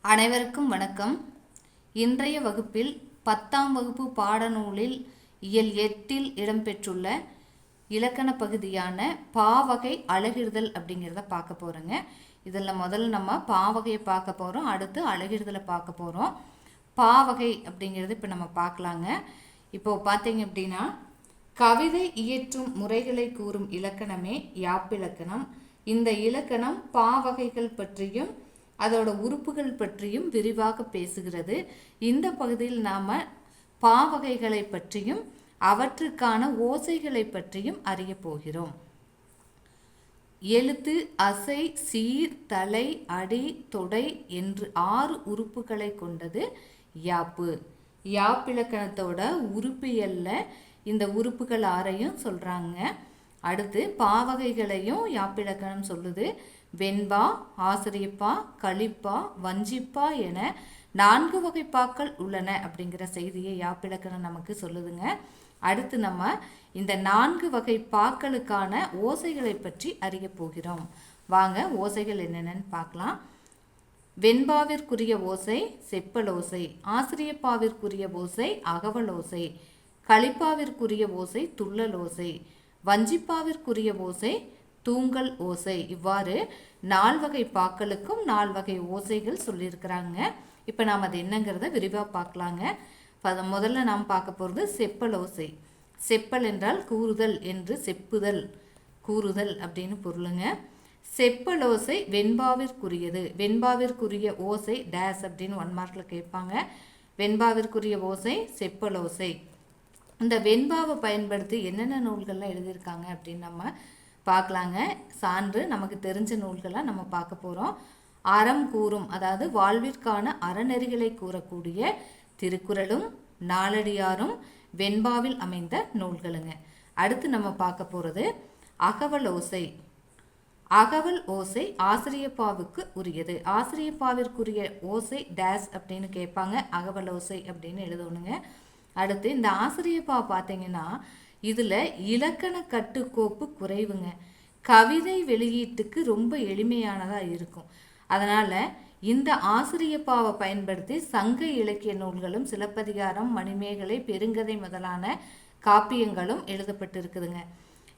அனைவருக்கும் வணக்கம். இன்றைய வகுப்பில் 10ஆம் வகுப்பு பாடநூலில் இயல் 8இல் இடம்பெற்றுள்ள இலக்கண பகுதியான பாவகை அலகிடுதல் அப்படிங்கிறத பார்க்க போகிறோங்க. இதில் முதல்ல நம்ம பாவகையை பார்க்க போகிறோம், அடுத்து அலகிடுதலை பார்க்க போகிறோம். பாவகை அப்படிங்கிறது இப்போ நம்ம பார்க்கலாங்க. இப்போ பார்த்தீங்க அப்படின்னா, கவிதை இயற்றும் முறைகளை கூறும் இலக்கணமே யாப்பிலக்கணம். இந்த இலக்கணம் பாவகைகள் பற்றியும் அதோட உறுப்புகள் பற்றியும் விரிவாக பேசுகிறது. இந்த பகுதியில் நாம் பாவகைகளை பற்றியும் அவற்றுக்கான ஓசைகளை பற்றியும் அறிய போகிறோம். எழுத்து, அசை, சீர், தலை, அடி, தொடை என்று 6 உறுப்புகளை கொண்டது யாப்பு. யாப்பிலக்கணத்தோட உறுப்பியல்ல இந்த உறுப்புகள் 6ஐயும் சொல்கிறாங்க. அடுத்து பாவகைகளையும் யாப்பிலக்கணம் சொல்லுது. வெண்பா, ஆசிரியப்பா, களிப்பா, வஞ்சிப்பா என 4 வகை பாக்கள் உள்ளன அப்படிங்கிற செய்தியை யாப்பிலக்கணம் நமக்கு சொல்லுதுங்க. அடுத்து நம்ம இந்த 4 வகை பாக்களுக்கான ஓசைகளை பற்றி அறிய போகிறோம். வாங்க ஓசைகள் என்னென்னு பார்க்கலாம். வெண்பாவிற்குரிய ஓசை செப்பலோசை, ஆசிரியப்பாவிற்குரிய ஓசை அகவலோசை, களிப்பாவிற்குரிய ஓசை துள்ளலோசை, வஞ்சிப்பாவிற்குரிய ஓசை தூங்கல் ஓசை. இவ்வாறு 4 வகை பாக்களுக்கும் 4 வகை ஓசைகள் சொல்லியிருக்கிறாங்க. இப்போ நாம் அது என்னங்கிறத விரிவாக பார்க்கலாங்க. முதல்ல நாம் பார்க்க போகிறது செப்பல் ஓசை. செப்பல் என்றால் கூறுதல் என்று செப்புதல், கூறுதல் அப்படின்னு பொருளுங்க. செப்பல் ஓசை வெண்பாவிற்குரியது. வெண்பாவிற்குரிய ஓசை டேஸ் அப்படின்னு 1 மார்க்கில் கேட்பாங்க. வெண்பாவிற்குரிய ஓசை செப்பல் ஓசை. இந்த வெண்பாவை பயன்படுத்தி என்னென்ன நூல்கள்லாம் எழுதியிருக்காங்க அப்படின்னு நம்ம பார்க்கலாங்க. சான்று நமக்கு தெரிஞ்ச நூல்களாக நம்ம பார்க்க போகிறோம். அறம் கூறும், அதாவது வாழ்விற்கான அறநெறிகளை கூறக்கூடிய திருக்குறளும் நாலடியாரும் வெண்பாவில் அமைந்த நூல்களுங்க. அடுத்து நம்ம பார்க்க போகிறது அகவல் ஓசை. அகவல் ஓசை ஆசிரியப்பாவுக்கு உரியது. ஆசிரியப்பாவிற்குரிய ஓசை டேஸ் அப்படின்னு கேட்பாங்க. அகவல் ஓசை அப்படின்னு எழுதணுங்க. அடுத்து இந்த ஆசிரியப்பா பார்த்தீங்கன்னா இதில் இலக்கண கட்டுக்கோப்பு குறைவுங்க. கவிதை வெளியீட்டுக்கு ரொம்ப எளிமையானதாக இருக்கும். அதனால் இந்த ஆசிரியப்பாவை பயன்படுத்தி சங்க இலக்கிய நூல்களும் சிலப்பதிகாரம், மணிமேகலை, பெருங்கதை முதலான காப்பியங்களும் எழுதப்பட்டிருக்குதுங்க.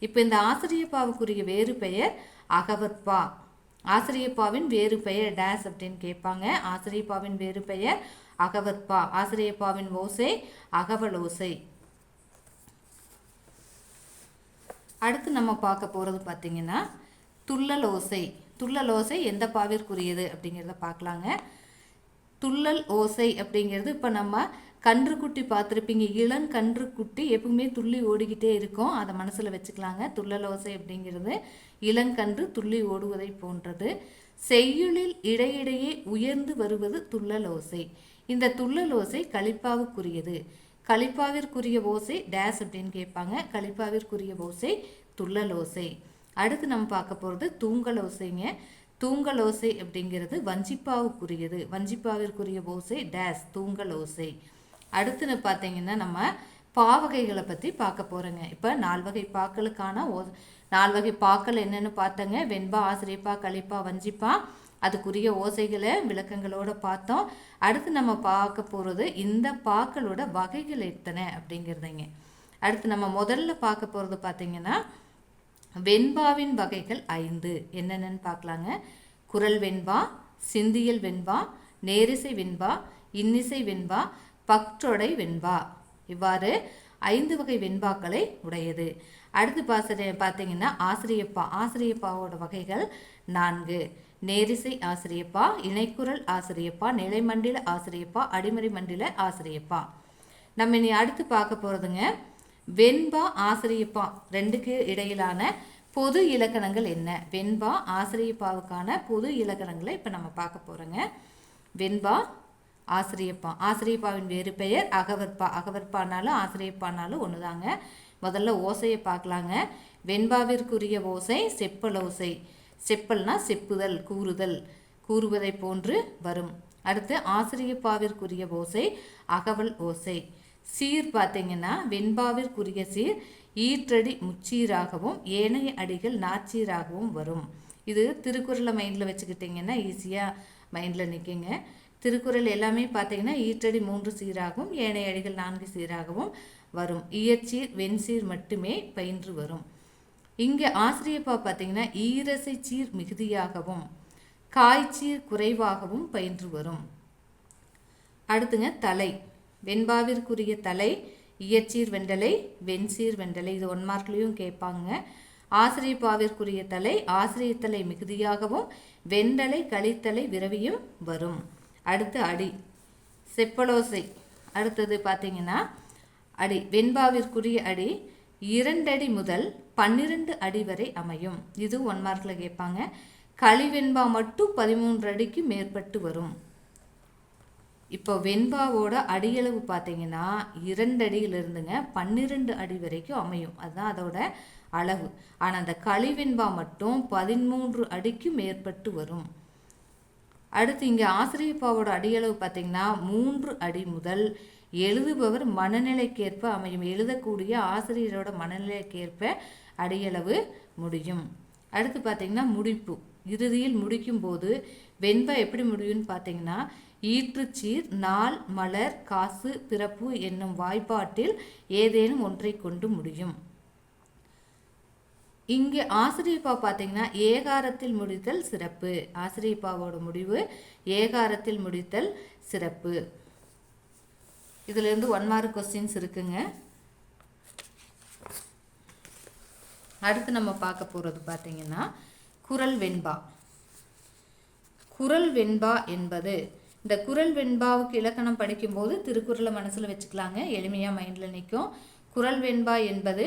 இப்போ இந்த ஆசிரியப்பாவுக்குரிய வேறு பெயர் அகவற்பா. ஆசிரியப்பாவின் வேறு பெயர் டேஸ் அப்படின்னு கேட்பாங்க. ஆசிரியப்பாவின் வேறு பெயர் அகவற்பா. ஆசிரியப்பாவின் ஓசை அகவல் ஓசை. அடுத்து நம்ம பார்க்க போகிறது பார்த்திங்கன்னா துள்ளல் ஓசை. துள்ளல் ஓசை எந்த பாவிற்குரியது அப்படிங்கிறத பார்க்கலாங்க. துள்ளல் ஓசை அப்படிங்கிறது இப்போ நம்ம கன்றுக்குட்டி பார்த்துருப்பீங்க. இளங்கன்றுக்குட்டி எப்பவுமே துள்ளி ஓடிக்கிட்டே இருக்கும், அதை மனசில் வச்சுக்கலாங்க. துள்ளல் ஓசை அப்படிங்கிறது இளங்கன்று துள்ளி ஓடுவதை போன்றது. செய்யுளில் இடையிடையே உயர்ந்து வருவது துள்ளல் ஓசை. இந்த துள்ளல் ஓசை களிப்பாவுக்குரியது. களிப்பாவிற்குரிய ஓசை டேஸ் அப்படின்னு கேட்பாங்க. களிப்பாவிற்குரிய ஓசை துள்ளல் ஓசை. அடுத்து நம்ம பார்க்க போகிறது தூங்கல் ஓசைங்க. தூங்கல் ஓசை அப்படிங்கிறது வஞ்சிப்பாவுக்குரியது. வஞ்சிப்பாவிற்குரிய ஓசை டேஸ் தூங்கல் ஓசை. அடுத்து பார்த்தீங்கன்னா நம்ம பாவகைகளை பற்றி பார்க்க போகிறோங்க. இப்போ 4 வகை பாக்களுக்கான 4 வகை பாக்கள் என்னென்னு பார்த்தங்க. வெண்பா, ஆசிரியப்பா, களிப்பா, வஞ்சிப்பா, அதுக்குரிய ஓசைகளை விளக்கங்களோடு பார்த்தோம். அடுத்து நம்ம பார்க்க போகிறது இந்த பாக்களோட வகைகள் எத்தனை அப்படிங்கிறதுங்க. அடுத்து நம்ம முதல்ல பார்க்க போகிறது பார்த்திங்கன்னா வெண்பாவின் வகைகள் 5 என்னென்னு பார்க்கலாங்க. குரல் வெண்பா, சிந்தியல் வெண்பா, நேரிசை வெண்பா, இன்னிசை வெண்பா, பற்றொடை வெண்பா. இவ்வாறு 5 வகை வெண்பாக்களை உடையது. அடுத்து பார்த்தீங்கன்னா ஆசிரியப்பா. ஆசிரியப்பாவோட வகைகள் 4. நேரிசை ஆசிரியப்பா, இணைக்குரல் ஆசிரியப்பா, நிலைமண்டில ஆசிரியப்பா, அடிமறை மண்டில ஆசிரியப்பா. நம்ம இனி அடுத்து பார்க்க போகிறதுங்க வெண்பா, ஆசிரியப்பா 2க்கு இடையிலான பொது இலக்கணங்கள் என்ன. வெண்பா, ஆசிரியப்பாவுக்கான பொது இலக்கணங்களை இப்போ நம்ம பார்க்க போகிறோங்க. வெண்பா, ஆசிரியப்பா. ஆசிரியப்பாவின் வேறு பெயர் அகவற்பா. அகவற்பானாலும் ஆசிரியப்பானாலும் ஒன்று தாங்க. முதல்ல ஓசையை பார்க்கலாங்க. வெண்பாவிற்குரிய ஓசை செப்பல் ஓசை. செப்பல்னா செப்புதல், கூறுதல், கூறுவதை போன்று வரும். அடுத்து ஆசிரியப்பாவிற்குரிய ஓசை அகவல் ஓசை. சீர் பார்த்தீங்கன்னா வெண்பாவிற்குரிய சீர் ஈற்றடி முச்சீராகவும் ஏனைய அடிகள் நாச்சீராகவும் வரும். இது திருக்குறளை மைண்டில் வச்சுக்கிட்டிங்கன்னா ஈஸியாக மைண்டில் நிற்குங்க. திருக்குறள் எல்லாமே பார்த்தீங்கன்னா ஈற்றடி 3 சீராகவும் ஏனைய அடிகள் 4 சீராகவும் வரும். இயற்சீர் வெண்சீர் மட்டுமே பயின்று வரும். இங்கே ஆசிரியப்பா பார்த்தீங்கன்னா ஈரசை சீர் மிகுதியாகவும் காய்ச்சீர் குறைவாகவும் பயின்று வரும். அடுத்துங்க தலை. வெண்பாவிற்குரிய தலை இயற்சீர் வெண்டலை வெண்சீர் வெண்டலை. இது 1 மார்க்லேயும் கேட்பாங்க. ஆசிரியப்பாவிற்குரிய தலை ஆசிரியத்தலை மிகுதியாகவும் வெண்டலை கழித்தலை விரவியும் வரும். அடுத்து அடி செப்பலோசை. அடுத்தது பார்த்தீங்கன்னா அடி. வெண்பாவிற்குரிய அடி 2 அடி முதல் 12 அடி வரை அமையும். இது 1 மார்க்கில் கேட்பாங்க. களிவெண்பா மட்டும் 13 அடிக்கு மேற்பட்டு வரும். இப்போ வெண்பாவோட அடியளவு பார்த்தீங்கன்னா 2 அடியிலிருந்துங்க 12 அடி வரைக்கும் அமையும். அதுதான் அதோட அளவு. ஆனால் அந்த களிவெண்பா மட்டும் 13 அடிக்கு மேற்பட்டு வரும். அடுத்து இங்கே ஆசிரியப்பாவோட அடியளவு பார்த்தீங்கன்னா 3 அடி முதல் எழுதுபவர் மனநிலைக்கேற்ப அமையும். எழுதக்கூடிய ஆசிரியரோட மனநிலைக்கேற்ப அடியளவு முடியும். அடுத்து பார்த்தீங்கன்னா முடிப்பு. இறுதியில் முடிக்கும் போது வெண்பா எப்படி முடியும்னு பார்த்தீங்கன்னா ஈற்றுச்சீர் நாள் மலர் காசு பிறப்பு என்னும் வாய்ப்பாட்டில் ஏதேனும் ஒன்றை கொண்டு முடியும். இங்கே ஆசிரியப்பா பார்த்தீங்கன்னா ஏகாரத்தில் முடித்தல் சிறப்பு. ஆசிரியப்பாவோட முடிவு ஏகாரத்தில் முடித்தல் சிறப்பு. இதுலேருந்து 1 மார்க் கொஸ்டின்ஸ் இருக்குங்க. அடுத்து நம்ம பார்க்க போகிறது பார்த்தீங்கன்னா குறள் வெண்பா. குறள் வெண்பா என்பது இந்த குறள் வெண்பாவுக்கு இலக்கணம் படிக்கும்போது திருக்குறளை மனசில் வச்சுக்கலாங்க. எளிமையாக மைண்டில் நிற்கும். குறள் வெண்பா என்பது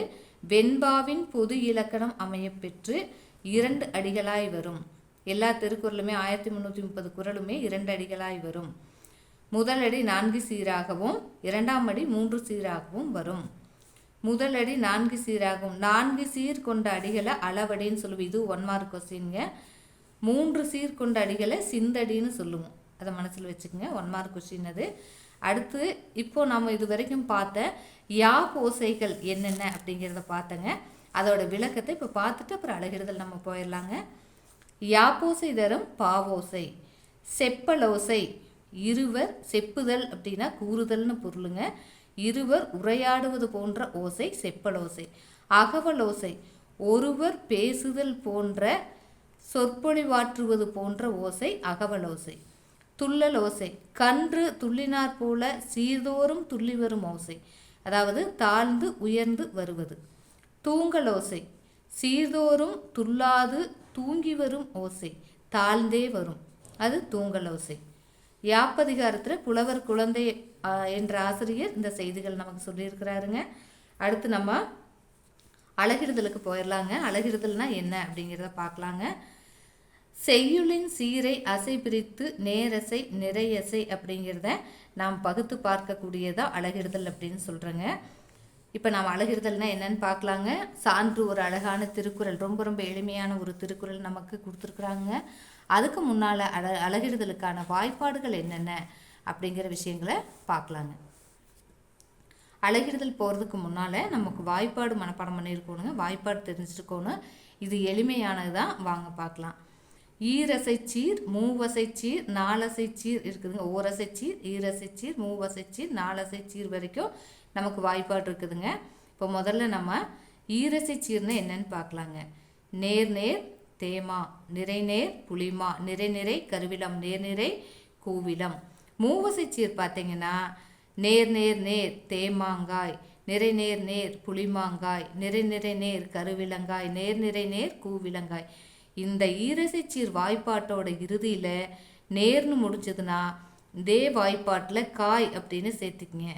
வெண்பாவின் பொது இலக்கணம் அமையப்பெற்று 2 அடிகளாய் வரும். எல்லா திருக்குறளுமே 1330 குறளுமே 2 அடிகளாய் வரும். முதல் அடி 4 சீராகவும் 2ஆம் அடி 3 சீராகவும் வரும். முதல் அடி 4 சீராகவும் 4 சீர் கொண்ட அடிகளை அளவடின்னு சொல்லுவோம். இது 1 மார்க் கொஸ்டின்ங்க. 3 சீர் கொண்ட அடிகளை சிந்தடின்னு சொல்லுவோம். அதை மனசில் வச்சுக்கோங்க. 1 மார்க் கொஸ்டின் அது. அடுத்து இப்போ நம்ம இது வரைக்கும் பார்த்த யாப்போசைகள் என்னென்ன அப்படிங்கிறத பார்த்தங்க. அதோட விளக்கத்தை இப்போ பார்த்துட்டு அப்புறம் அழகிடுதல் நம்ம போயிடலாங்க. யாப்போசை தரும் பாவோசை. செப்பலோசை இருவர் செப்புதல் அப்படின்னா கூறுதல்னு பொருளுங்க. இருவர் உரையாடுவது போன்ற ஓசை செப்பலோசை. அகவலோசை ஒருவர் பேசுதல் போன்ற சொற்பொழிவாற்றுவது போன்ற ஓசை அகவலோசை. துள்ளலோசை கன்று துள்ளினார் போல சீர்தோறும் துள்ளி வரும் ஓசை, அதாவது தாழ்ந்து உயர்ந்து வருவது. தூங்கலோசை சீர்தோறும் துள்ளாது தூங்கி வரும் ஓசை, தாழ்ந்தே வரும், அது தூங்கலோசை. யாப்பதிகாரத்தில் புலவர் குழந்தை என்ற ஆசிரியர் இந்த செய்திகள் நமக்கு சொல்லியிருக்கிறாருங்க. அடுத்து நம்ம அழகிடுதலுக்கு போயிடலாங்க. அழகிடுதல்னா என்ன அப்படிங்கிறத பார்க்கலாங்க. செய்யுளின் சீரை அசை பிரித்து நேரசை நிறையசை அப்படிங்கிறத நாம் பகுத்து பார்க்கக்கூடியதாக அழகிடுதல் அப்படின்னு சொல்கிறேங்க. இப்போ நாம் அழகிடுதல்னா என்னன்னு பார்க்கலாங்க. சான்று ஒரு அழகான திருக்குறள், ரொம்ப ரொம்ப எளிமையான ஒரு திருக்குறள் நமக்கு கொடுத்துருக்குறாங்க. அதுக்கு முன்னால் அழகிடுதலுக்கான வாய்ப்பாடுகள் என்னென்ன அப்படிங்கிற விஷயங்களை பார்க்கலாங்க. அழகிடுதல் போகிறதுக்கு முன்னால் நமக்கு வாய்ப்பாடு மனப்பாடம் பண்ணியிருக்கணுங்க. வாய்ப்பாடு தெரிஞ்சிருக்கணும். இது எளிமையானது தான், வாங்க பார்க்கலாம். ஈரசைச்சீர் மூவசைச்சீர் நாலசைச்சீர் இருக்குதுங்க. ஓரசைச்சீர் ஈரசைச்சீர் மூவசைச்சீர் நாலசைச்சீர் வரைக்கும் நமக்கு வாய்ப்பாடு இருக்குதுங்க. இப்போ முதல்ல நம்ம ஈரசைச்சீர்னா என்னன்னு பார்க்கலாங்க. நேர் நேர் தேமா, நிறை நேர் புளிமா, நிறை நிறை கருவிலம், நேர் நிறை கூவிலம். மூவசைச்சீர் பார்த்தீங்கன்னா நேர் நேர் நேர் தேமாங்காய், நிறை நேர் நேர் புளிமாங்காய், நிறை நிறை நேர் கருவிலங்காய், நேர் நிறை நேர் கூவிலங்காய். இந்த ஈரசைச்சீர் வாய்ப்பாட்டோட இறுதியில் நேர்னு முடிஞ்சதுன்னா இதே வாய்ப்பாட்டில் காய் அப்படின்னு சேர்த்துக்குங்க.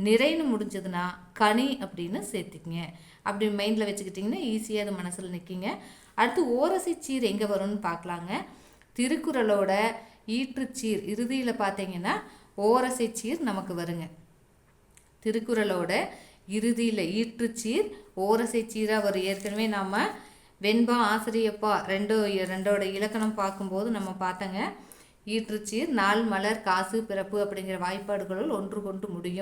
நிறைன்னு முடிஞ்சதுன்னா கனி அப்படின்னு சேர்த்துக்குங்க. அப்படி மைண்டில் வச்சுக்கிட்டிங்கன்னா ஈஸியாக அது மனசில் நிற்கிங்க. அடுத்து ஓரசைச்சீர் எங்கே வரும்னு பார்க்கலாங்க. திருக்குறளோட ஈற்றுச்சீர் இறுதியில் பார்த்தீங்கன்னா ஓரசைச்சீர் நமக்கு வருங்க. திருக்குறளோட இறுதியில் ஈற்றுச்சீர் ஓரசைச்சீராக வரும். ஏற்கனவே நாம் வெண்பா ஆசிரியப்பா ரெண்டோட இலக்கணம் பார்க்கும்போது நம்ம பார்த்தங்க. ஈற்றுச்சீர் நாள் மலர் காசு பிறப்பு அப்படிங்கிற வாய்ப்பாடுகளுள் ஒன்று கொண்டு முடியும்.